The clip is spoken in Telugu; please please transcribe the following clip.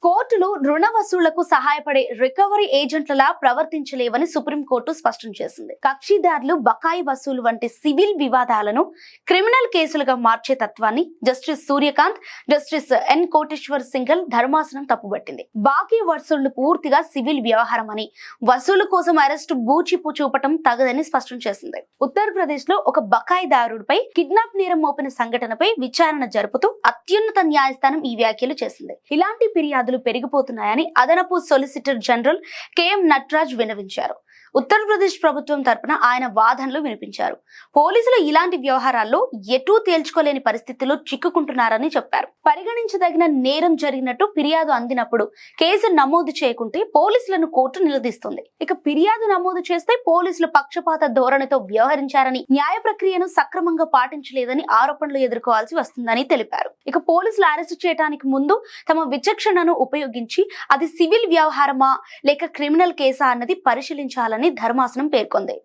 కోర్టులు రుణ వసూళ్లకు సహాయపడే రికవరీ ఏజెంట్లలా ప్రవర్తించలేవని సుప్రీంకోర్టు స్పష్టం చేసింది. కక్షిదారులు బకాయి వసూలు వంటి సివిల్ వివాదాలను క్రిమినల్ కేసులుగా మార్చే తత్వాన్ని justice Surya Kant, justice N Koteshwar Singhal ధర్మాసనం తప్పుబట్టింది. బాకీ వసూళ్లు పూర్తిగా సివిల్ వ్యవహారం అని, వసూలు కోసం అరెస్టు బూచిపు చూపటం తగదని స్పష్టం చేసింది. ఉత్తరప్రదేశ్ లో ఒక బకాయిదారుడిపై కిడ్నాప్ నేరం మోపిన సంఘటనపై విచారణ జరుపుతూ అత్యున్నత న్యాయస్థానం ఈ వ్యాఖ్యలు చేసింది. ఇలాంటి ఫిర్యాదులు పెరిగిపోతున్నాయని అదనపు solicitor general KM Nataraj విన్నవించారు. Uttar Pradesh ప్రభుత్వం తరపున ఆయన వాదనలు వినిపించారు. పోలీసులు ఇలాంటి వ్యవహారాల్లో ఎటూ తేల్చుకోలేని పరిస్థితుల్లో చిక్కుకుంటున్నారని చెప్పారు. పరిగణించదగిన నేరం జరిగినట్టు ఫిర్యాదు అందినప్పుడు కేసు నమోదు చేయకుంటే పోలీసులను కోర్టు నిలదీస్తుంది. ఇక ఫిర్యాదు నమోదు చేస్తే పోలీసులు పక్షపాత ధోరణితో వ్యవహరించారని, న్యాయ ప్రక్రియను సక్రమంగా పాటించలేదని ఆరోపణలు ఎదుర్కోవాల్సి వస్తుందని తెలిపారు. ఇక పోలీసులు అరెస్టు చేయడానికి ముందు తమ విచక్షణను ఉపయోగించి అది సివిల్ వ్యవహారమా లేక క్రిమినల్ కేసా అన్నది పరిశీలించాలని ధర్మాసనం పేర్కొంది.